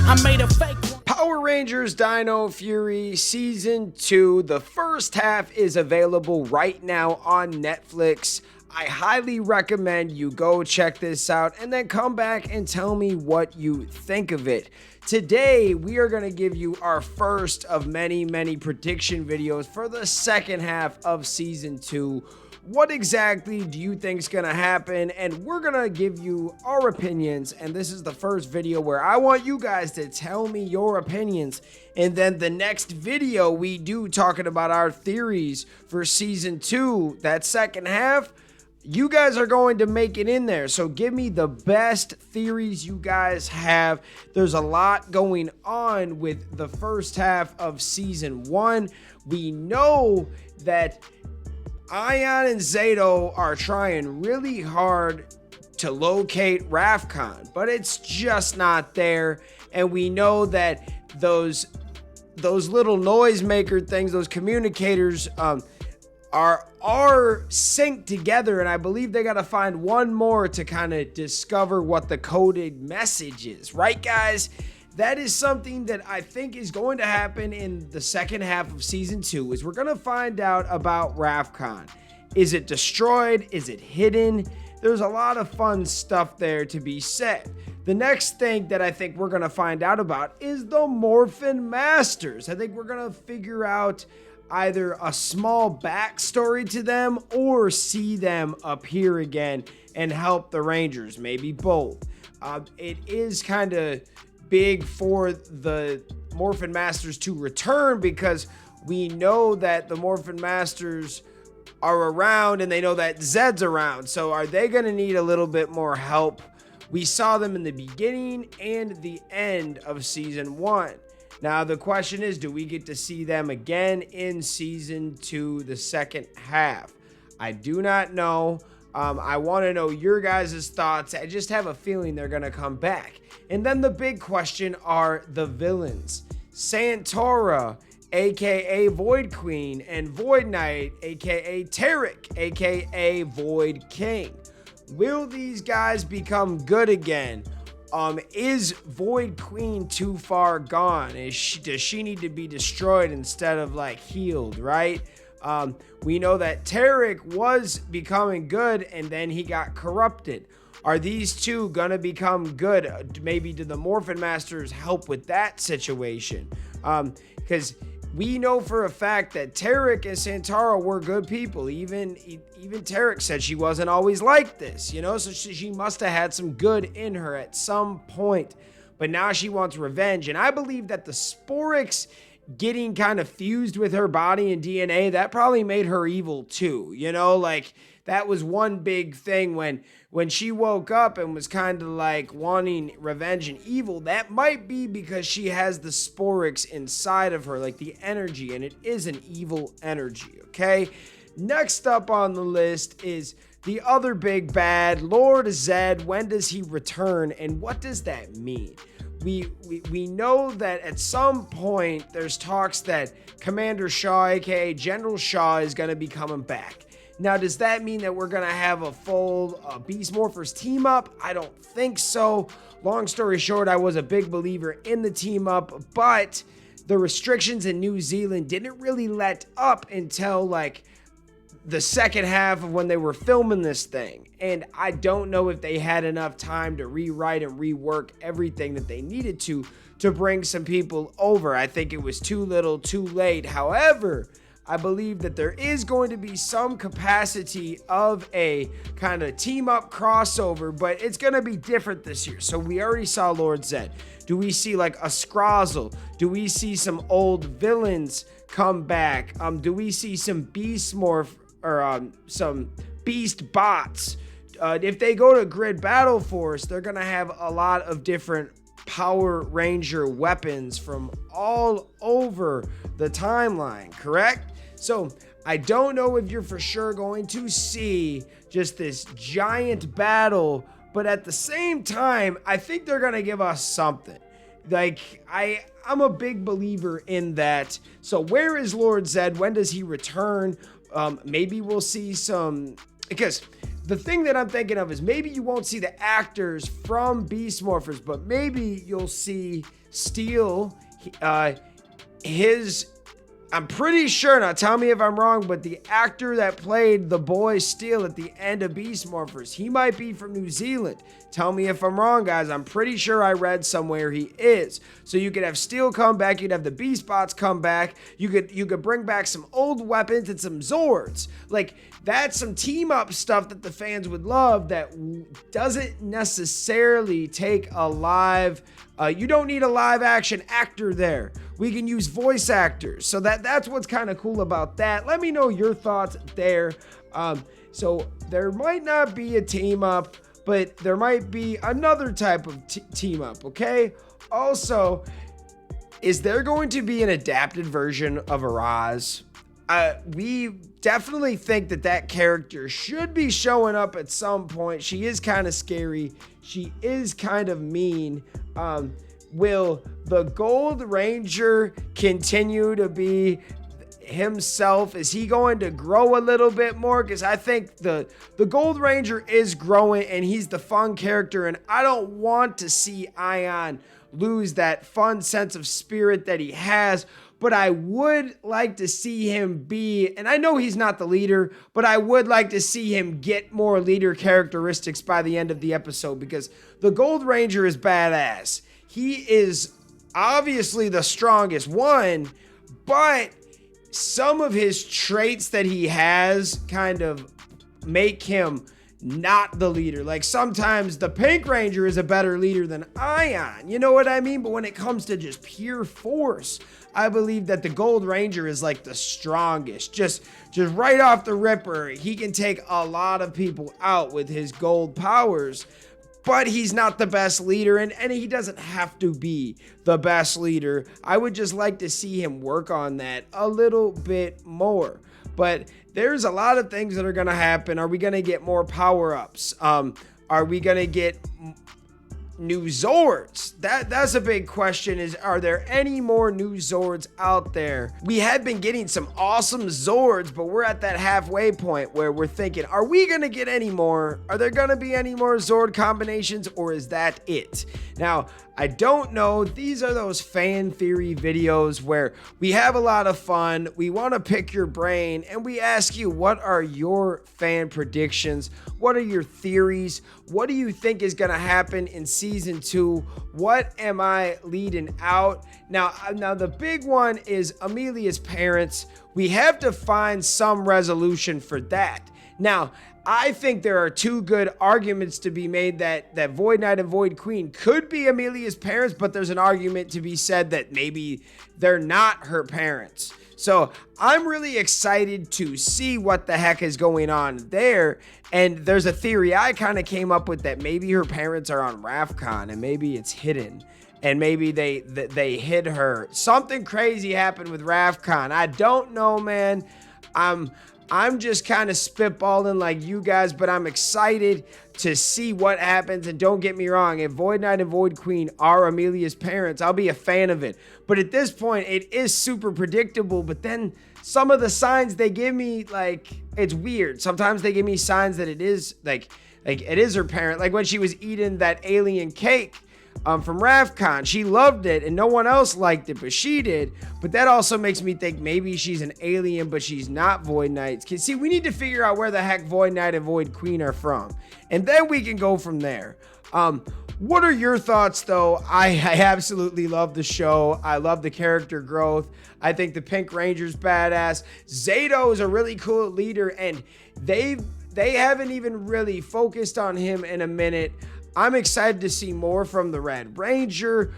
I made a fake one. Power Rangers Dino Fury Season 2. The first half is available right now on Netflix. I highly recommend you go check this out and then come back and tell me what you think of it. Today, we are going to give you our first of many prediction videos for the second half of Season 2. What exactly do you think is going to happen? And we're going to give you our opinions. And this is the first video where I want you guys to tell me your opinions. And then the next video we do talking about our theories for Season 2, that second half, you guys are going to make it in there. So give me the best theories you guys have. There's a lot going on with the first half of Season 1. We know that Ion and Zato are trying really hard to locate Rafkon, but it's just not there. And we know that those little noisemaker things, those communicators, are synced together, and I believe they got to find one more to kind of discover what the coded message is, right guys? That is something that I think is going to happen in the second half of Season 2, is we're going to find out about Rafkon. Is it destroyed? Is it hidden? There's a lot of fun stuff there to be said. The next thing that I think we're going to find out about is the Morphin Masters. I think we're going to figure out either a small backstory to them or see them appear again and help the Rangers, maybe both. It is kind of big for the Morphin Masters to return because we know that the Morphin Masters are around and they know that Zed's around. So are they going to need a little bit more help? We saw them in the beginning and the end of Season 1. Now, the question is, do we get to see them again in Season 2, the second half? I do not know. I want to know your guys' thoughts. I just have a feeling they're going to come back. And then the big question are the villains. Santora, a.k.a. Void Queen, and Void Knight, a.k.a. Tarek, a.k.a. Void King. Will these guys become good again? Is Void Queen too far gone? Does she need to be destroyed instead of like healed, right? We know that Tarek was becoming good and then he got corrupted. Are these two gonna become good? Maybe do the Morphin Masters help with that situation? Because we know for a fact that Tarek and Santara were good people. Even Tarek said she wasn't always like this, you know? So she must have had some good in her at some point. But now she wants revenge. And I believe that the Sporix getting kind of fused with her body and DNA, that probably made her evil too. You know, like that was one big thing when she woke up and was kind of like wanting revenge and evil. That might be because she has the Sporix inside of her, like the energy, and it is an evil energy, okay? Next up on the list is the other big bad, Lord Zed. When does he return, and what does that mean? We know that at some point there's talks that Commander Shaw, aka General Shaw, is going to be coming back. Now, does that mean that we're going to have a full Beast Morphers team up? I don't think so. Long story short, I was a big believer in the team up, but the restrictions in New Zealand didn't really let up until like the second half of when they were filming this thing. And I don't know if they had enough time to rewrite and rework everything that they needed to bring some people over. I think it was too little, too late. However, I believe that there is going to be some capacity of a kind of team up crossover, but it's going to be different this year. So we already saw Lord Zed. Do we see like a Scrozzle? Do we see some old villains come back? Do we see some Beast Morph or some Beast bots? If they go to Grid Battle Force, they're going to have a lot of different Power Ranger weapons from all over the timeline, correct? So I don't know if you're for sure going to see just this giant battle, but at the same time, I think they're going to give us something. Like, I'm a big believer in that. So where is Lord Zed? When does he return? Maybe we'll see some, because the thing that I'm thinking of is maybe you won't see the actors from Beast Morphers, but maybe you'll see Steel, I'm pretty sure, now tell me if I'm wrong, but the actor that played the boy Steel at the end of Beast Morphers, he might be from New Zealand. Tell me if I'm wrong, guys. I'm pretty sure I read somewhere he is. So you could have Steel come back, you'd have the Beast Bots come back, you could bring back some old weapons and some Zords. Like, that's some team up stuff that the fans would love that doesn't necessarily take a live, you don't need a live action actor there. We can use voice actors. So that's what's kind of cool about that. Let me know your thoughts there. So there might not be a team up, but there might be another type of team up, okay? Also, is there going to be an adapted version of Araz? We definitely think that character should be showing up at some point. She is kind of scary. She is kind of mean. Will the Gold Ranger continue to be himself? Is he going to grow a little bit more? Because I think the Gold Ranger is growing and he's the fun character, and I don't want to see Ion lose that fun sense of spirit that he has. But I would like to see him be, and I know he's not the leader, but I would like to see him get more leader characteristics by the end of the episode, because the Gold Ranger is badass. He is obviously the strongest one, but some of his traits that he has kind of make him not the leader. Like, sometimes the Pink Ranger is a better leader than Ion, you know what I mean? But when it comes to just pure force, I believe that the Gold Ranger is like the strongest. Just right off the ripper, he can take a lot of people out with his gold powers. But he's not the best leader, and he doesn't have to be the best leader. I would just like to see him work on that a little bit more. But there's a lot of things that are going to happen. Are we going to get more power-ups? Are we going to get new Zords? That's a big question. Are there any more new Zords out there? We have been getting some awesome Zords, but we're at that halfway point where we're thinking, are we gonna get any more? Are there gonna be any more Zord combinations, or is that it? Now, I don't know. These are those fan theory videos where we have a lot of fun, we want to pick your brain, and we ask you, what are your fan predictions? What are your theories? What do you think is going to happen in season 2? What am I leading out? Now the big one is Amelia's parents. We have to find some resolution for that. Now, I think there are two good arguments to be made that Void Knight and Void Queen could be Amelia's parents, but there's an argument to be said that maybe they're not her parents. So I'm really excited to see what the heck is going on there. And there's a theory I kind of came up with that maybe her parents are on Rafcon and maybe it's hidden. And maybe they hid her. Something crazy happened with Rafcon. I don't know, man. I'm just kind of spitballing like you guys, but I'm excited to see what happens. And don't get me wrong, if Void Knight and Void Queen are Amelia's parents, I'll be a fan of it. But at this point, it is super predictable. But then some of the signs they give me, like, it's weird. Sometimes they give me signs that it is like it is her parent. Like when she was eating that alien cake from Rafcon, she loved it and no one else liked it, but she did. But that also makes me think maybe she's an alien, but she's not Void Knight. See, we need to figure out where the heck Void Knight and Void Queen are from, and then we can go from there. What are your thoughts, though? I absolutely love the show. I love the character growth. I think the Pink Ranger's badass. Zato is a really cool leader, and they haven't even really focused on him in a minute. I'm excited to see more from the Red Ranger.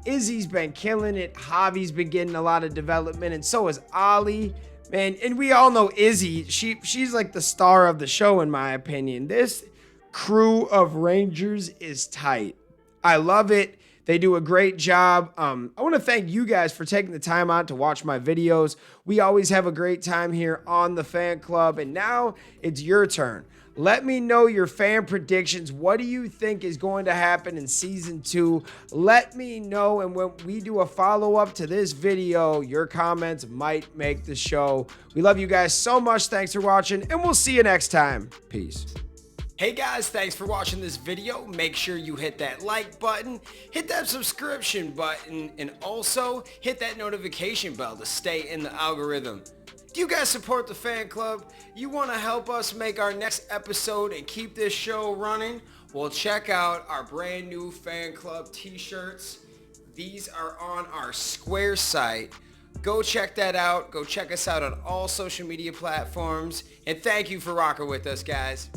Izzy's been killing it. Javi's been getting a lot of development, and so is Ollie. Man, and we all know Izzy. She's like the star of the show, in my opinion. This crew of Rangers is tight. I love it. They do a great job. I want to thank you guys for taking the time out to watch my videos. We always have a great time here on the fan club, and now it's your turn. Let me know your fan predictions. What do you think is going to happen in season 2? Let me know, and when we do a follow-up to this video, your comments might make the show. We love you guys so much. Thanks for watching, and we'll see you next time. Peace. Hey guys, thanks for watching this video. Make sure you hit that like button, hit that subscription button, and also hit that notification bell to stay in the algorithm. Do you guys support the fan club? You want to help us make our next episode and keep this show running? Well, check out our brand new fan club t-shirts. These are on our Square site. Go check that out. Go check us out on all social media platforms. And thank you for rocking with us, guys.